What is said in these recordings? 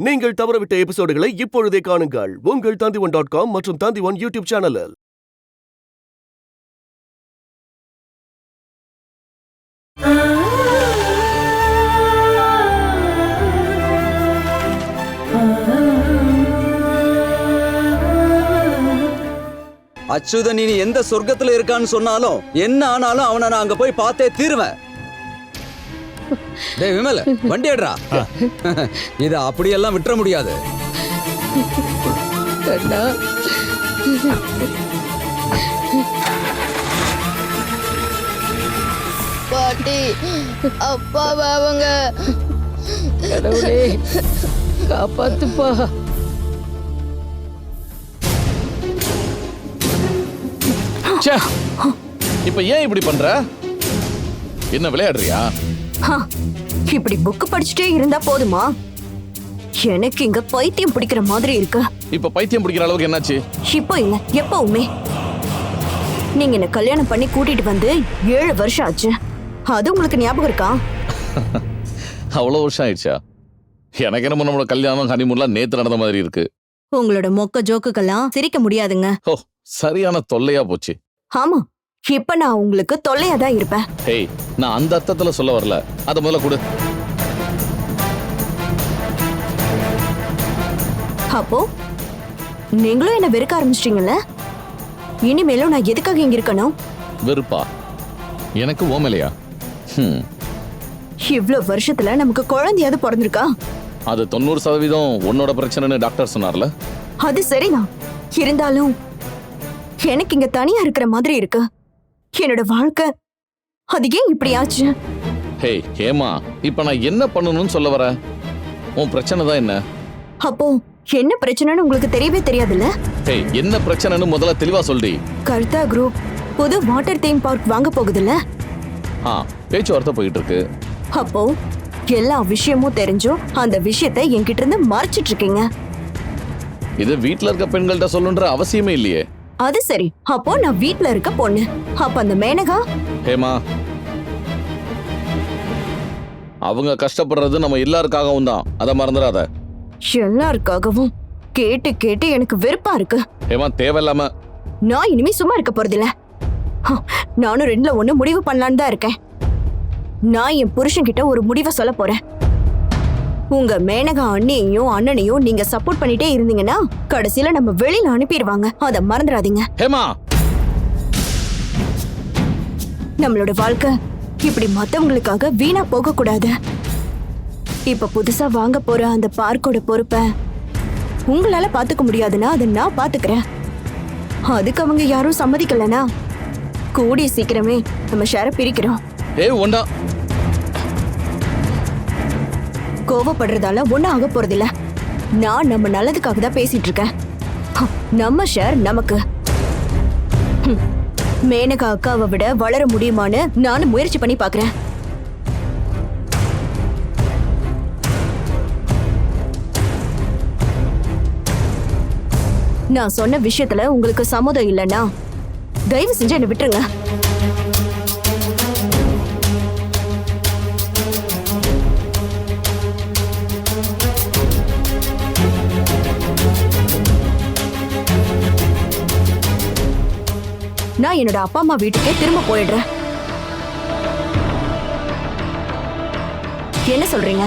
நீங்கள் தவறவிட்ட எபிசோடுகளை இப்பொழுதே காணுங்கள் உங்கள் Tandivan.com மற்றும் Tandivan யூடியூப் சேனலில். அச்சுதன் இனி எந்த சொர்க்கத்துல இருக்கான்னு சொன்னாலும் என்ன ஆனாலும் அவனை நான் அங்க போய் பார்த்தே தீருவேன். டேய் விமல், வண்டி எடுறா. இத அப்படியெல்லாம் விட்டுற முடியாது. பாட்டி, அப்பாவை அவங்க கடவுளே காப்பாத்துப்பா. இப்ப ஏன் இப்படி பண்ற? என்ன விளையாடுறியா? இப்படி புக் படிச்சுட்டே இருந்தா போதுமா? எனக்கு இங்க பைத்தியம் பிடிக்கிற மாதிரி இருக்கு. இப்ப பைத்தியம் பிடிக்கிற அளவுக்கு என்னாச்சு? இப்போ இல்ல, எப்பவுமே. நீங்க என்ன கல்யாணம் பண்ணி கூட்டிட்டு வந்து 7 வருஷம் ஆச்சு. அது உங்களுக்கு ஞாபகம் இருக்கா? அவ்வளவு வருஷம் ஆயிடுச்சா? எனக்கு என்ன நம்மளோட கல்யாணம் ஹனிமூன்லாம் நேத்து நடந்த மாதிரி இருக்கு. உங்களோட மொக்க ஜோக்குக்கெல்லாம் சிரிக்க முடியாதுங்க. ஓ, சரியான தொல்லையா போச்சு. ஆமா, இப்ப நான் உங்களுக்கு தொல்லையா தான் இருப்பேன். ஹேய், நான் அந்த அர்த்தத்துல சொல்ல வரல. அத முதல்ல கொடு. அப்போ நீங்களும் என்ன வெறுக்க ஆரம்பிச்சிட்டீங்கல்ல? இனிமேலும் நான் எதுக்காக இங்க இருக்கணும்? வெறுப்பா? எனக்கு ஓமலையா? இவ்ளோ வருஷத்துல நமக்கு குழந்தையாவது பிறந்திருக்கா? அது 90% உன்னோட பிரச்சனைன்னு டாக்டர் சொன்னார்ல. அது சரிதான். இருந்தாலும் எனக்கு இங்க தனியா இருக்கிற மாதிரி இருக்கு. என்னோட வாழ்க்கை அது ஏன் இப்படி ஆச்சு? ஹேய் ஹேமா, இப்ப நான் என்ன பண்ணணும்னு சொல்ல வர? உன் பிரச்சனை தான் என்ன? அப்போ என்ன பிரச்சனைன்னு உங்களுக்கு தெரியவே தெரியாதுல்ல? ஹேய், என்ன பிரச்சனைன்னு முதல்ல தெளிவா சொல்டி. கர்த்தா குரூப் புது வாட்டர் தீம் பார்க் வாங்க போகுதுல்ல? பேச்சுவார்த்தை போயிட்டு இருக்கு. அப்போ எல்லா விஷயமும் தெரிஞ்சும் அந்த விஷயத்தை என்கிட்ட இருந்து மறைச்சிட்டு இருக்கீங்க. இது வீட்ல இருக்க பெண்கள்ட்ட சொல்லுன்ற அவசியமே இல்லையே. அது சரி, அப்போ நான் வீட்ல இருக்க பொண்ணு. அப்ப அந்த மேனகா? ஹேமா, அவங்க கஷ்டப்படுறது நம்ம எல்லாருக்காகவும் தான், அத மறந்துடாத. எல்லாருக்காகவும் கேட்டு கேட்டு எனக்கு வெறுப்பா இருக்கு. ஹேமா, தேவையில்லாம. நான் இனிமே சும்மா இருக்க போறதில்ல. நானும் 2ல 1 முடிவு பண்ணலான்னு தான் இருக்கேன். நான் என் புருஷன் கிட்ட ஒரு முடிவை சொல்ல போறேன். உங்க மேனகா அண்ணியையும் அண்ணனையும் நீங்க சப்போர்ட் பண்ணிட்டே இருந்தீங்கன்னா கடைசியில நம்ம வெளியில அனுப்பிடுவாங்க. அத மறந்துடாதீங்க. ஹேமா, நம்மளோட வாழ்க்கை இப்படி மத்தவங்களுக்காக வீணா போக கூடாது. இப்ப புதுசா வாங்க போற அந்த பார்க்கோட பொறுப்பை உங்களால பாத்துக்க முடியாதுன்னா அதை நான் பாத்துக்கிறேன். அதுக்கு அவங்க யாரும் சம்மதிக்கலனா கூடிய சீக்கிரமே நம்ம ஷேரை பிரிக்கிறோம். ஒண்டா கோவப்படுறதால ஒன்னும் ஆக போறதில்ல. நான் நம்ம நல்லதுக்காக தான் பேசிட்டு இருக்கேன். நம்ம ஷேர் நமக்கு. மேனகா அக்காவை விட வளர முடியுமான்னு நானும் முயற்சி பண்ணி பாக்குறேன். நான் சொன்ன விஷயத்துல உங்களுக்கு சம்மதம் இல்லைன்னா தயவு செஞ்சு என்ன விட்டுருங்க. நான் என்னோட அப்பா அம்மா வீட்டுக்கே திரும்ப போயிடுறேன். என்ன சொல்றீங்க?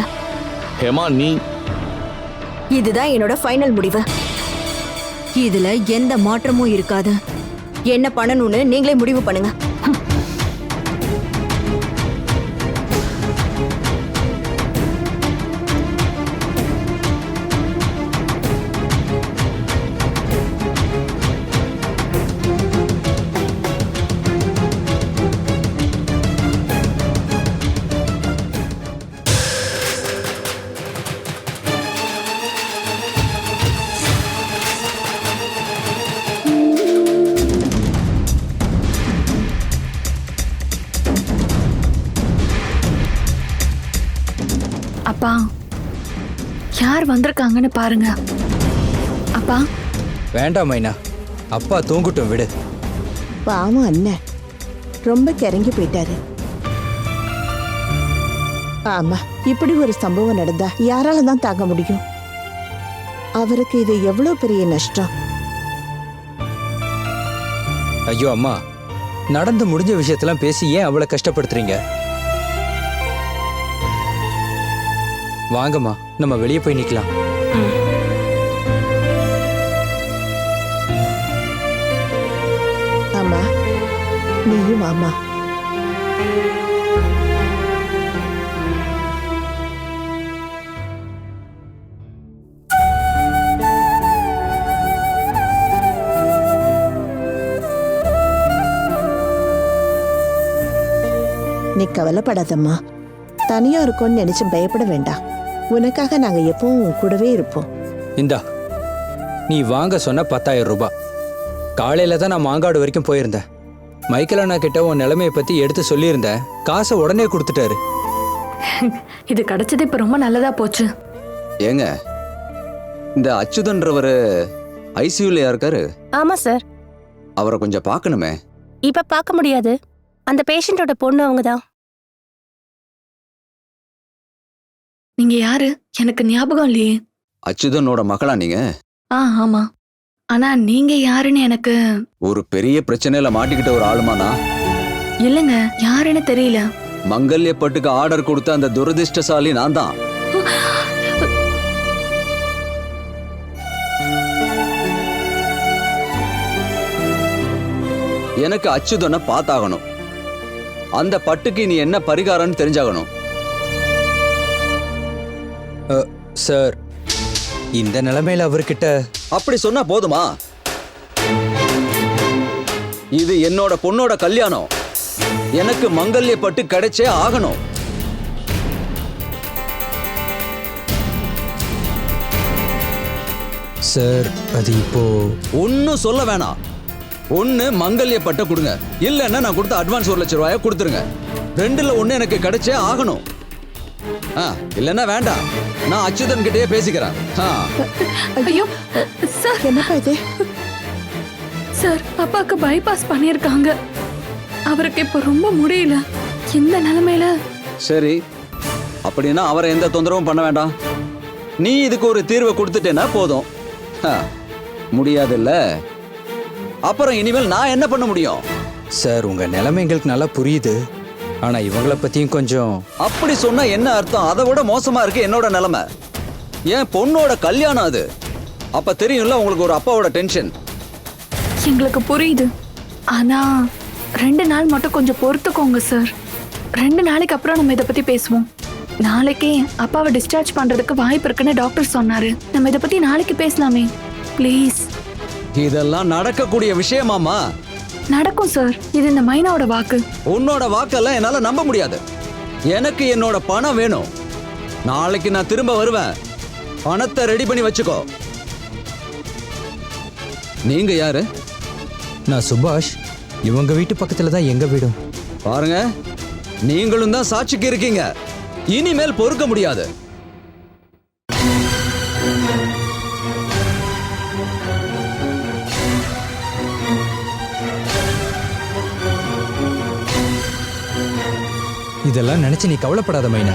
ஹேமா, நீ இதுதான் என்னோட ஃபைனல் முடிவு. இதுல எந்த மாற்றமும் இருக்காது. என்ன பண்ணணும்னு நீங்களே முடிவு பண்ணுங்க. அப்பா, யார் வந்திருக்காங்கன்னு பாருங்க. அப்பா. வேண்டாம் மைனா, அப்பா தூங்கட்டும், விடு. பாவம் அண்ணன் ரொம்ப கிறங்கி போயிட்டாரு. ஆமா, இப்படி ஒரு சம்பவம் நடந்தா யாரால தான் தாங்க முடியும்? அவருக்கு இது எவ்வளவு பெரிய நஷ்டம். ஐயோ அம்மா, நடந்து முடிஞ்ச விஷயத்தெல்லாம் பேசி ஏன் அவ்வளவு கஷ்டப்படுத்துறீங்க? வாங்கம்மா, நம்ம வெளியே போய் நிக்கலாம். ஆமா, நீயும் ஆமா. நீ கவலைப்படாதம்மா. தனியா இருக்கோன்னு நினைச்சு பயப்பட வேண்டாம். உனக்காக நாங்க எப்பவும் உன் கூடவே இருப்போம். இந்தா, நீ வாங்க சொன்ன 10,000 ரூபாய். காலையில தான் நான் மாங்காடு வரைக்கும் போயிருந்தேன். மைக்கேல் அண்ணா கிட்ட உன் நிலைமையை பத்தி எடுத்து சொல்லியிருந்தேன். காசை உடனே கொடுத்துட்டாரு. இது கிடைச்சது இப்ப ரொம்ப நல்லதா போச்சு. ஏங்க, இந்த அச்சுதன்றவர் ஐசியூல இருக்காரு. ஆமா சார். அவரை கொஞ்சம் பார்க்கணுமே. இப்ப பார்க்க முடியாது. அந்த பேஷண்டோட பொண்ணு அவங்கதான். நீங்க யாரு? எனக்கு ஞாபகம் இல்லையே. அச்சுதனோட மகளா நீங்க? ஆமா. ஆனா நீங்க யாருன்னு எனக்கு ஒரு பெரிய பிரச்சனையில மாட்டிக்கிட்ட ஒரு ஆளுமானா? இல்லங்க, யாருன்னு தெரியல. மங்கல்யப்பட்டுக்கு ஆர்டர் கொடுத்த அந்த துரதிர்ஷ்டசாலி நான் தான். எனக்கு அச்சுதனை பார்த்தாகணும். அந்த பட்டுக்கு நீ என்ன பரிகாரம்னு தெரிஞ்சாகணும். சார், இந்த நிலைமையில அவர்கிட்ட அப்படி சொன்னா போதுமா? இது என்னோட பொண்ணோட கல்யாணம். எனக்கு மங்கல்யப்பட்டு கிடைச்சே ஆகணும். சார், அது இப்போ ஒன்னும் சொல்ல வேணாம். ஒன்னு மங்கல்யப்பட்ட கொடுங்க, இல்லன்னா நான் கொடுத்த அட்வான்ஸ் 1 லட்சம் ரூபாய கொடுத்துருங்க. 2ல 1 எனக்கு கிடைச்சே ஆகணும். இல்லன்னா வேண்டாம், நான் அச்சுதன் கிட்டயே பேசிக்கிறேன். ஐயோ சார், என்னப்பா இது? சார், அப்பாவுக்கு பைபாஸ் பண்ணிருக்காங்க. அவருக்கு இப்ப ரொம்ப முடியல. இந்த நிலைமையில சரி, அப்படின்னா அவரை எந்த தொந்தரவும் பண்ண வேண்டாம். நீ இதுக்கு ஒரு தீர்வை கொடுத்துட்டேன்னா போதும். முடியாதுல்ல, அப்புறம் இனிமேல் நான் என்ன பண்ண முடியும்? சார், உங்க நிலைமை எங்களுக்கு நல்லா புரியுது. ஆனா இவங்கள பத்தியும் கொஞ்சம். அப்படி சொன்னா என்ன அர்த்தம்? அதை விட மோசமா இருக்கு என்னோட நிலைமை. என் பொண்ணோட கல்யாணம் அது. அப்ப தெரியும்ல உங்களுக்கு ஒரு அப்பாவோட டென்ஷன். எங்களுக்கு புரியுது. ஆனா 2 நாள் மட்டும் கொஞ்சம் பொறுத்துக்கோங்க சார். 2 நாளைக்கு அப்புறம் நம்ம இதை பத்தி பேசுவோம். நாளைக்கே அப்பாவை டிஸ்சார்ஜ் பண்றதுக்கு வாய்ப்பு இருக்குன்னு டாக்டர் சொன்னாரு. நம்ம இதை பத்தி நாளைக்கு பேசலாமே ப்ளீஸ். இதெல்லாம் நடக்கக்கூடிய விஷயமாமா? நடக்கும் சார். இது இந்த மைனாவோட வாக்கு. உன்னோட வாக்கெல்லாம் என்னால நம்ப முடியாது. எனக்கு என்னோட பணம் வேணும். நாளைக்கு நான் திரும்ப வருவேன். பணத்தை ரெடி பண்ணி வச்சுக்கோ. நீங்க யாரு? நான் சுபாஷ். இவங்க வீட்டு பக்கத்துல தான் எங்க வீடும். பாருங்க, நீங்களும் தான் சாட்சிக்கு இருக்கீங்க. இனிமேல் பொறுக்க முடியாது. இதெல்லாம் நினைச்சு நீ கவலைப்படாத மைனா.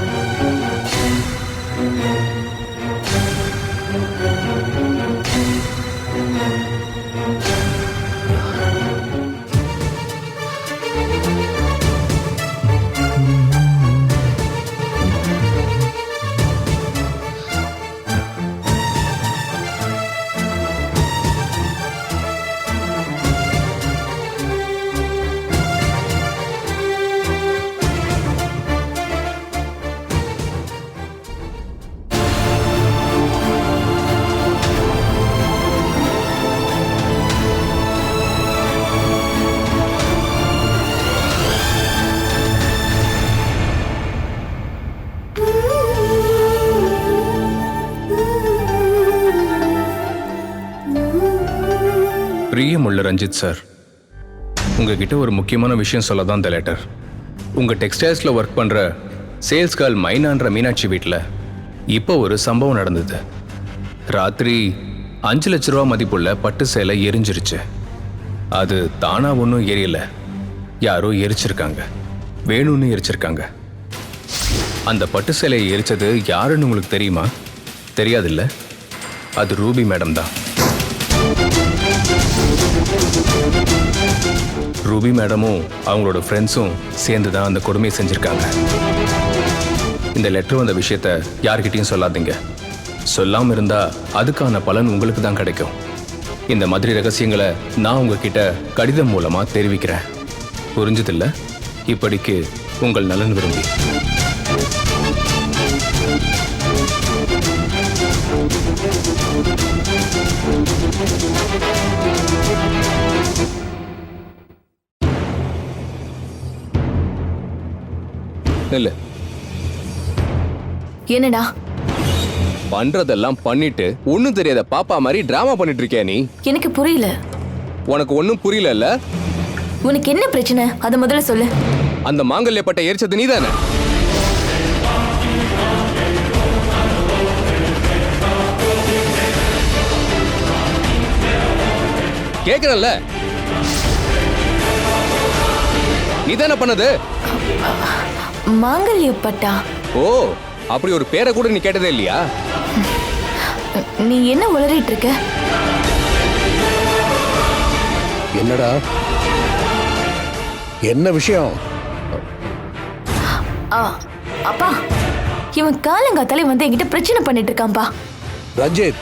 பிரியமுள்ள ரஞ்சித் சார், உங்ககிட்ட ஒரு முக்கியமான விஷயம் சொல்ல தான் இந்த லெட்டர். உங்கள் டெக்ஸ்டைல்ஸில் ஒர்க் பண்ணுற சேல்ஸ் கேர்ள் மைனான்ற மீனாட்சி வீட்டில் இப்போ ஒரு சம்பவம் நடந்தது. ராத்திரி 5 லட்ச ரூபா மதிப்புள்ள பட்டு சேலை எரிஞ்சிருச்சு. அது தானா ஒன்றும் எரியல, யாரோ எரிச்சிருக்காங்க, வேணும்னு எரிச்சிருக்காங்க. அந்த பட்டு சேலையை எரிச்சது யாருன்னு உங்களுக்கு தெரியுமா? தெரியாதுல்ல? அது ரூபி மேடம் தான். ரூபி மேடமும் அவங்களோட ஃப்ரெண்ட்ஸும் சேர்ந்து தான் அந்த கொடுமையை செஞ்சுருக்காங்க. இந்த லெட்டர் வந்த விஷயத்த யார்கிட்டையும் சொல்லாதீங்க. சொல்லாமல் இருந்தால் அதுக்கான பலன் உங்களுக்கு தான் கிடைக்கும். இந்த மாதிரி ரகசியங்களை நான் உங்ககிட்ட கடிதம் மூலமாக தெரிவிக்கிறேன். புரிஞ்சதில்ல? இப்படிக்கு உங்கள் நலன் விரும்பி. இல்ல, என்னடா பண்றதெல்லாம் பண்ணிட்டு ஒண்ணும் தெரியாத பாப்பா மாதிரி டிராமா பண்ணிட்டு இருக்கியா நீ? எனக்கு புரியல. உனக்கு ஒன்னும் புரியல? உனக்கு என்ன பிரச்சனை அத முதல்ல சொல்லு. அந்த மாங்கல்ய பட்டை எரிச்சது நீதானே? கேக்குறல்ல, நீதானே பண்ணது? மாங்கல்யப்பட்டா? ஓ, அப்படி ஒரு பேரை கூட நீ கேட்டதே இல்லையா? நீ என்ன உளறிட்டு இருக்க? என்னடா, என்ன விஷயம்? அப்பா, இவன் காலங்காத்தாலே வந்து என்கிட்ட பிரச்சனை பண்ணிட்டு இருக்கான்பா. ரஞ்சித்,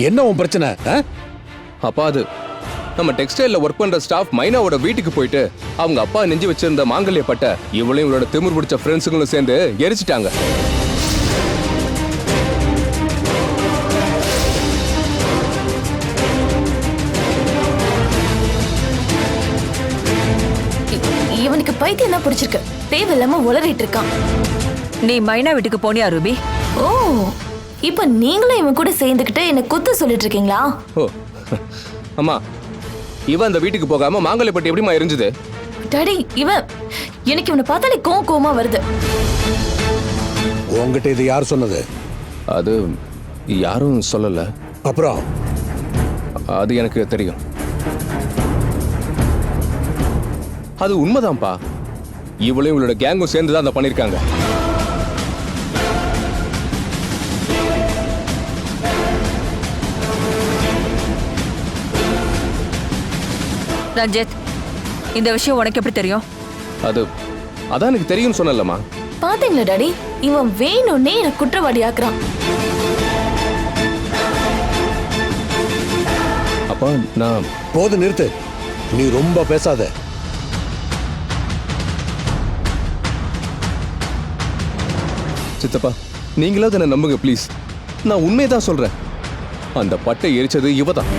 என்ன உன் பிரச்சனை? அப்பா, அது நம்ம டெக்ஸ்டைல்ல ஒர்க் பண்ற ஸ்டாஃப் மைனாவோட வீட்டுக்கு போயிட்டு அவங்க அப்பா நெஞ்சு வச்சிருந்த மாங்கல்ய பட்டை இவளையும் இவளோட திமிர் பிடிச்ச ஃப்ரெண்ட்ஸுங்களும் சேர்ந்து எரிச்சிட்டாங்க. இவனுக்கு பைத்தியம் தான் பிடிச்சிருக்கு. தேவையில்லாம உளறிட்டு இருக்கான். நீ மைனா வீட்டுக்கு போனியா ரூபி? ஓ, இப்ப நீங்களும் இவன் கூட சேர்ந்துக்கிட்டு என்ன குத்த சொல்லிட்டு இருக்கீங்களா? ஓ அம்மா, இவன் அந்த வீட்டுக்கு போகாம மாங்கல்ய பட்டி எப்படிமா எரிஞ்சது? டாடி, எனக்கு இவனை பார்த்தாலே கோவமா வருது. உங்ககிட்ட இது யார் சொன்னது? அது யாரும் சொல்லல. அப்புறம் அது எனக்கு தெரியும். அது உண்மைதான்ப்பா. இவளையும் இவளோட கேங்கும் சேர்ந்து தான் அதை பண்ணிருக்காங்க. ரஞ்சித், இந்த விஷயம் உனக்கு எப்படி தெரியும்? அதான் எனக்கு தெரியும் சொன்னலம்மா. பாத்தீங்களா டாடி, இவன் வேணும்னே எனக்கு குற்றவாளி ஆக்குறான். அப்பா, நான் போது நிறுத்து. நீ ரொம்ப பேசாத. சித்தப்பா, நீங்களாவது என்ன நம்புங்க ப்ளீஸ். நான் உண்மையதான் சொல்றேன். அந்த பட்டை எரிச்சது இவதான்.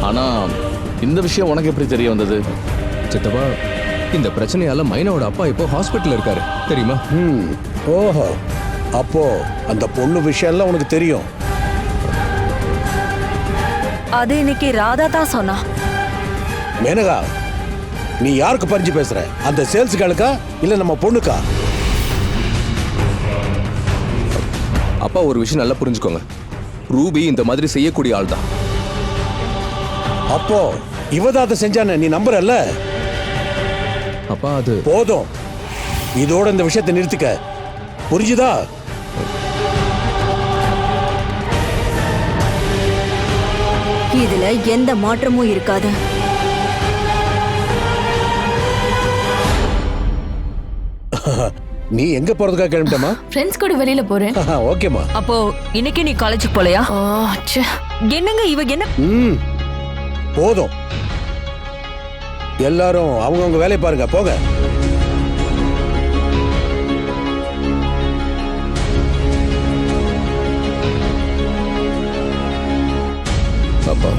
ஆனா இந்த விஷயம் உனக்கு எப்படி தெரிய வந்தது? சித்தப்பா, இந்த பிரச்சனையால மைனாவோட அப்பா இப்போ ஹாஸ்பிட்டல் இருக்காரு, தெரியுமா? ஓஹோ, அப்போ அந்த பொண்ணு விஷயம் எல்லாம் உனக்கு தெரியும். அது இன்னைக்கு ராதா தான் சொன்னா. மேனகா, நீ யாருக்கு பறிஞ்சு பேசுற? அந்த சேல்ஸ் கேளுக்கா இல்ல நம்ம பொண்ணுக்கா? அப்பா, ஒரு விஷயம் நல்லா புரிஞ்சுக்கோங்க. ரூபி இந்த மாதிரி செய்யக்கூடிய ஆள் தான். அப்போ இவதான் அதை செஞ்சானே, நீ நம்புறல்ல? அப்பா, அது போதும். இதோட இந்த விஷயத்தை நிறுத்திக்க, புரிஞ்சுதா? இதுல எந்த மாற்றமும் இருக்காது. நீ எங்க போறதுக்காக கிளம்பிட்டமா? ஃப்ரெண்ட்ஸ் கூட வெளியில போறேன். ஓகேமா. அப்போ இன்னைக்கு நீ காலேஜுக்கு போலையா? என்னங்க இவ என்ன? போதும், எல்லாரும் அவங்கவுங்க வேலையை பாருங்க, போங்க. அப்பா,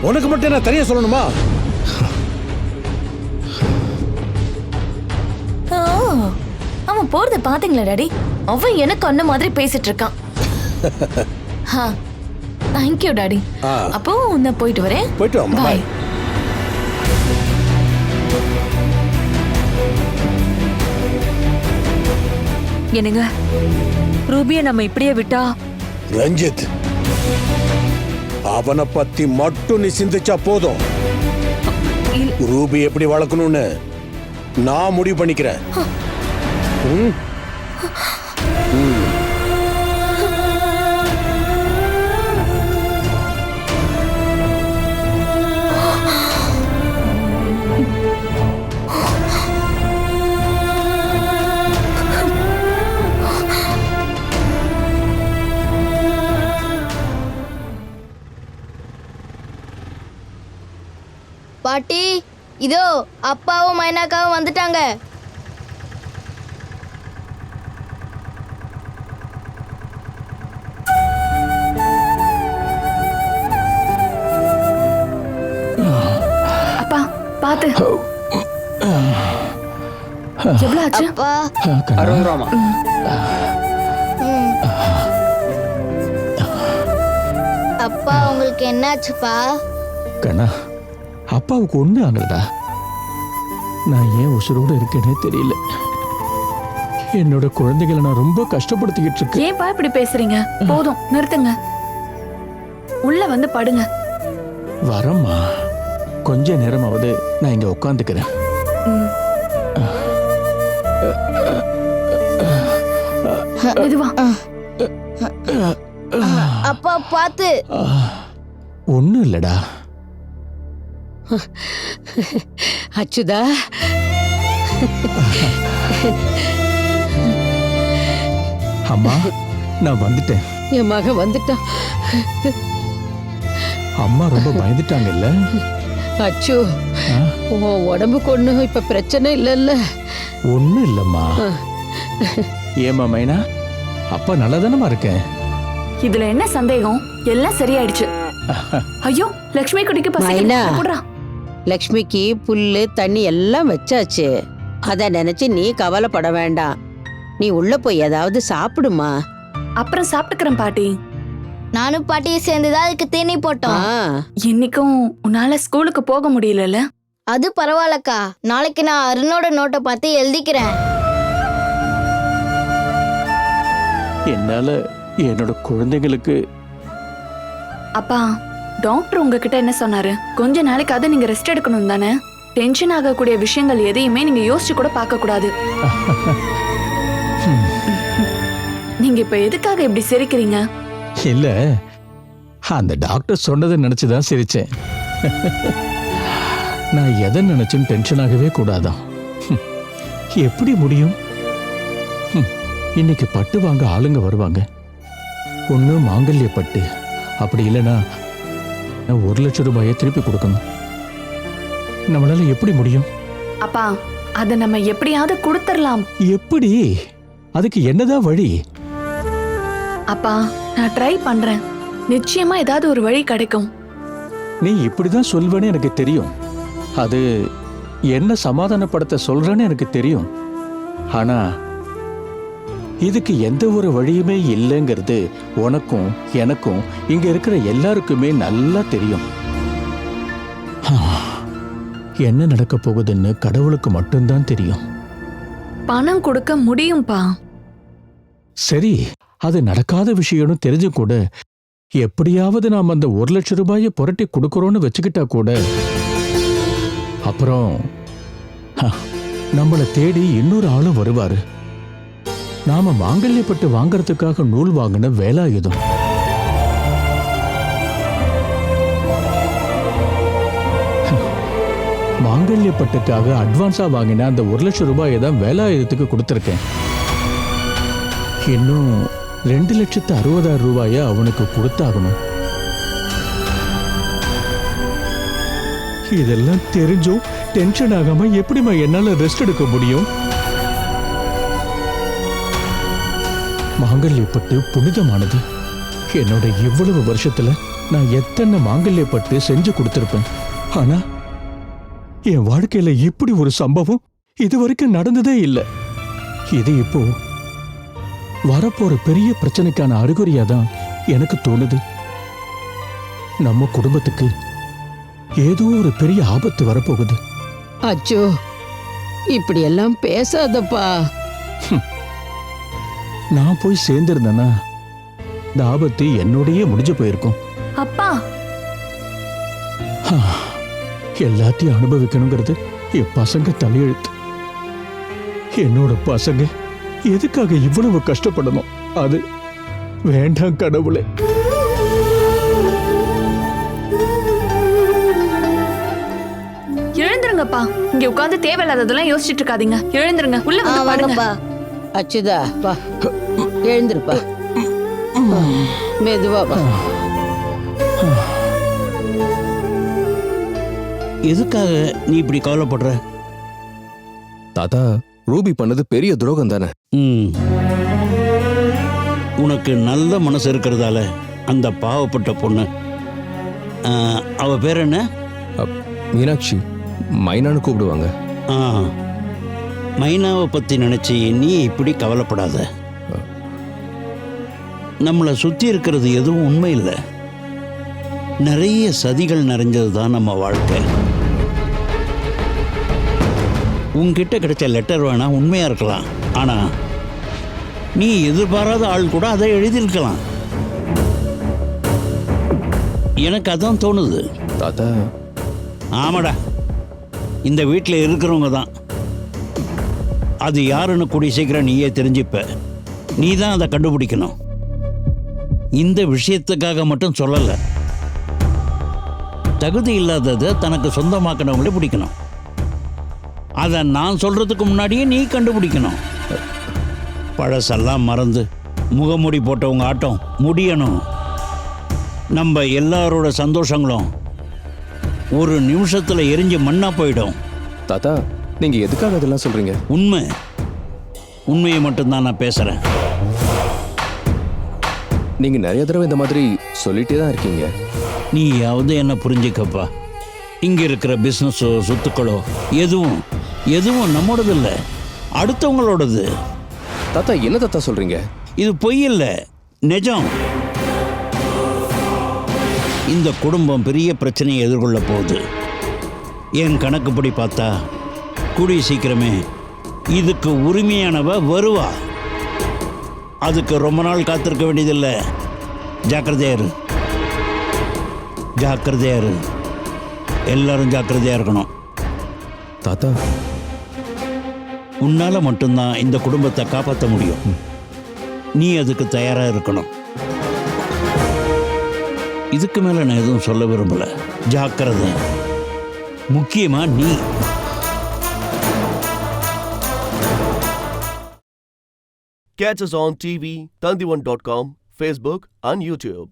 உனக்கு மட்டும் நான் தனியா சொல்லணுமா? அவன் போறத பாத்தீங்களா டாடி? அவன் எனக்கு அண்ணன் மாதிரி பேசிட்டு இருக்கான். Thank you daddy. அப்போ நான் போயிட்டு வரேன். போயிட்டு வா. பாய். என்னங்க, ரூபியை நம்ம இப்படியே விட்டா? ரஞ்சித், அவனை பத்தி மட்டும் நீ சிந்திச்சா போதும். ரூபி எப்படி வளர்க்கணும்னு நான் முடிவு பண்ணிக்கிறேன். பாட்டி இதோ அப்பாவும் மைனாக்காவும் வந்துட்டாங்க. அப்பா பாத்து. எவ்வளவு ஆச்சு? அப்பா அருண்ராமா அப்பா உங்களுக்கு என்னாச்சுப்பா? கண்ணா, அப்பாவுக்கு ஒண்ணு ஆகலடா. நான் ஏன் உசுரோட இருக்கேனே தெரியல. என்னோட குழந்தைகளை நான் ரொம்ப கஷ்டப்படுத்திக்கிட்டு இருக்கேன். ஏன்பா இப்படி பேசுறீங்க? போதும், நிறுத்துங்க. உள்ள வந்து படுங்க. வரம்மா, கொஞ்ச நேரமாவது நான் இங்க உட்காந்துக்கிறேன். மெதுவா. அப்பா பாத்து. ஒண்ணும் இல்லடா. அச்சுதா, அம்மா, நான் வந்துட்டேன். என் மக வந்துட்டான். அம்மா ரொம்ப பயந்துட்டாங்கல்ல? அச்சு, உன் உடம்புக்கு ஒண்ணும் இப்ப பிரச்சனை இல்லல்ல? ஒண்ணும் இல்லம்மா. ஏமா மைனா, அப்பா நல்லதானமா இருக்கேன். இதுல என்ன சந்தேகம்? எல்லாம் சரியாயிடுச்சு. ஐயோ, லக்ஷ்மி குட்டிக்கு மைனா. பசிக்குதுடா. லக்ஷ்மிக்கு புல்லு தண்ணி எல்லாம் வச்சாச்சு. அத நினைச்சு நீ கவலைப்பட வேண்டாம். நீ உள்ள போய் ஏதாவது சாப்பிடுமா. அப்புறம் சாப்பிட்டுக்கிறேன் பாட்டி. நானும் பாட்டியும் சேர்ந்துதான் அதுக்கு தீனி போட்டோம். இன்னைக்கும் உன்னால ஸ்கூலுக்கு போக முடியலல்ல? அது பரவாயில்லக்கா, நாளைக்கு நான் அருணோட நோட்டை பார்த்து எழுதிக்கிறேன். என்னால என்னோட குழந்தைகளுக்கு. அப்பா, டாக்டர் உங்ககிட்ட என்ன சொன்னாரு? கொஞ்ச நாளைக்கு அதை நீங்க ரெஸ்ட் எடுக்கணும் தானே? டென்ஷன் ஆகக்கூடிய விஷயங்கள் எதையுமே நீங்க யோசிச்சு கூட பார்க்க கூடாது. நீங்க இப்ப எதுக்காக இப்படி சிரிக்கிறீங்க? இல்ல, அந்த டாக்டர் சொன்னதை நினைச்சுதான் சிரிச்சேன். நான் எதை நினைச்சும் டென்ஷன் ஆகவே கூடாதான். எப்படி முடியும்? இன்னைக்கு பட்டு வாங்க ஆளுங்க வருவாங்க. ஒண்ணு மாங்கல்ய பட்டு, அப்படி இல்லைன்னா 1 லட்சம் ரூபாயை திருப்பி கொடுக்கணும். நம்மளால எப்படி முடியும்? அப்பா, அத நம்ம எப்படியாவது கொடுத்துடலாம். எப்படி? அதுக்கு என்னதான் வழி? அப்பா, நான் ட்ரை பண்றேன். நிச்சயமா ஏதாவது ஒரு வழி கிடைக்கும். நீ இப்படிதான் சொல்வேன்னு எனக்கு தெரியும். அது என்ன சமாதானப்படுத்த சொல்றேன்னு எனக்கு தெரியும். ஆனா இதுக்கு எந்த ஒரு வழியுமே இல்லைங்கிறது உனக்கும் எனக்கும் இங்க இருக்கிற எல்லாருக்குமே நல்லா தெரியும். என்ன நடக்க போகுதுன்னு கடவுளுக்கு மட்டும்தான் தெரியும். பணம் கொடுக்க முடியும்பா. சரி, அது நடக்காத விஷயம்னு தெரிஞ்சு கூட எப்படியாவது நாம் அந்த 1 லட்சம் ரூபாயை புரட்டி கொடுக்கறோம்னு வச்சுக்கிட்டா கூட அப்புறம் நம்மளை தேடி இன்னொரு ஆளும் வருவாரு. நாம மாங்கல்யப்பட்டு வாங்கறதுக்காக நூல் வாங்கின வேலாயுதம். மாங்கல்யப்பட்டுக்காக அட்வான்ஸா வாங்கின அந்த 1 லட்சம் ரூபாயை தான் வேலாயுதத்துக்கு கொடுத்திருக்கேன். இன்னும் 2,60,60,000 ரூபாயை அவனுக்கு கொடுத்தாகணும். இதெல்லாம் தெரிஞ்சும் டென்ஷன் ஆகாம எப்படிமா என்னால ரெஸ்ட் எடுக்க முடியும்? மாங்கல்யப்பட்டு புனிதமானது. என்னோட இவ்வளவு வருஷத்துல நான் எத்தனை மாங்கல்யப்பட்டு செஞ்சு கொடுத்திருப்பேன். ஆனா என் வாழ்க்கையில இப்படி ஒரு சம்பவம் இதுவரைக்கும் நடந்ததே இல்லை. இது இப்போ வரப்போற பெரிய பிரச்சனைக்கான அறிகுறியா தான் எனக்கு தோணுது. நம்ம குடும்பத்துக்கு ஏதோ ஒரு பெரிய ஆபத்து வரப்போகுது. அச்சோ, இப்படி எல்லாம் பேசாதப்பா. நான் போய் சேர்ந்திருந்தேன்னா இந்த ஆபத்து என்னோடயே முடிஞ்சு போயிருக்கும். அப்பா, எல்லாத்தையும் அனுபவிக்கணுங்கிறது என் பசங்க தலையெழுத்து. என்னோட பசங்க எதுக்காக இவ்வளவு கஷ்டப்படணும்? அது வேண்டாம் கடவுளே. எழுந்துருங்கப்பா. இங்க உட்கார்ந்து தேவையில்லாததெல்லாம் யோசிச்சுட்டு இருக்காதீங்க. எழுந்துருங்க, உள்ள வந்து பாருங்க. அச்சுதா, வா, எழுந்திருப்பா. வா, மெதுவா வா. எதுக்காக நீ இப்படி கவலைப்படுற? தாத்தா, ரூபி பண்ணது பெரிய துரோகம் தானே. உனக்கு நல்ல மனசு இருக்கிறதால அந்த பாவப்பட்ட பொண்ணு, அவ பேர் என்ன? மீனாட்சி, மைனான்னு கூப்பிடுவாங்க. மைனாவை பத்தி நினைச்சு நீ இப்படி கவலைப்படாத. நம்மளை சுத்தி இருக்கிறது எதுவும் உண்மை இல்லை. நிறைய சதிகள் நிறைஞ்சது தான் நம்ம வாழ்க்கை. உன்கிட்ட கிடைச்ச லெட்டர் வேணா உண்மையா இருக்கலாம், ஆனா நீ எதிர்பாராத ஆள் கூட அதை எழுதியிருக்கலாம். எனக்கு அதான் தோணுது. தாத்தா, ஆமாடா, இந்த வீட்டில் இருக்கிறவங்க தான். அது யாருன்னு கூடிய சீக்கிரம் நீயே தெரிஞ்சுப்ப. நீ தான் அதை கண்டுபிடிக்கணும். இந்த விஷயத்துக்காக மட்டும் சொல்லலை, தகுதி இல்லாததை தனக்கு சொந்தமாக்கினவங்களே பிடிக்கணும். அதை நான் சொல்றதுக்கு முன்னாடியே நீ கண்டுபிடிக்கணும். பழசெல்லாம் மறந்து முகமூடி போட்டவங்க ஆட்டம் முடியணும். நம்ம எல்லாரோட சந்தோஷங்களும் ஒரு நிமிஷத்துல எரிஞ்சு மண்ணா போயிடும். தாத்தா, நீங்க எதுக்காக இதெல்லாம் சொல்றீங்க? உண்மையை மட்டும்தான் நான் பேசுறேன். நீங்க நிறைய தடவை இந்த மாதிரி சொல்லிட்டே தான் இருக்கீங்க. நீயாவது என்ன புரிஞ்சுக்கப்பா. இங்க இருக்கிற பிசினஸோ சொத்துக்களோ எதுவும் நம்மோடது இல்லை, அடுத்தவங்களோடது. தாத்தா, என்ன தாத்தா சொல்றீங்க? இது பொய் இல்லை, நிஜம். இந்த குடும்பம் பெரிய பிரச்சனையை எதிர்கொள்ள போகுது. என் கணக்குப்படி பார்த்தா கூடிய சீக்கிரமே இதுக்கு உரிமையானவ வருவா. அதுக்கு ரொம்ப நாள் காத்திருக்க வேண்டியதில்லை. ஜாக்கிரதையாரு, ஜாக்கிரதையாரு. எல்லாரும் ஜாக்கிரதையா இருக்கணும். தாத்தா, உன்னால மட்டும்தான் இந்த குடும்பத்தை காப்பாற்ற முடியும். நீ அதுக்கு தயாரா இருக்கணும். இதுக்கு மேல நான் எதுவும் சொல்ல விரும்பல. ஜாக்கிரதை, முக்கியமா நீ. Catch us on TV, Tandivan.com, Facebook and YouTube.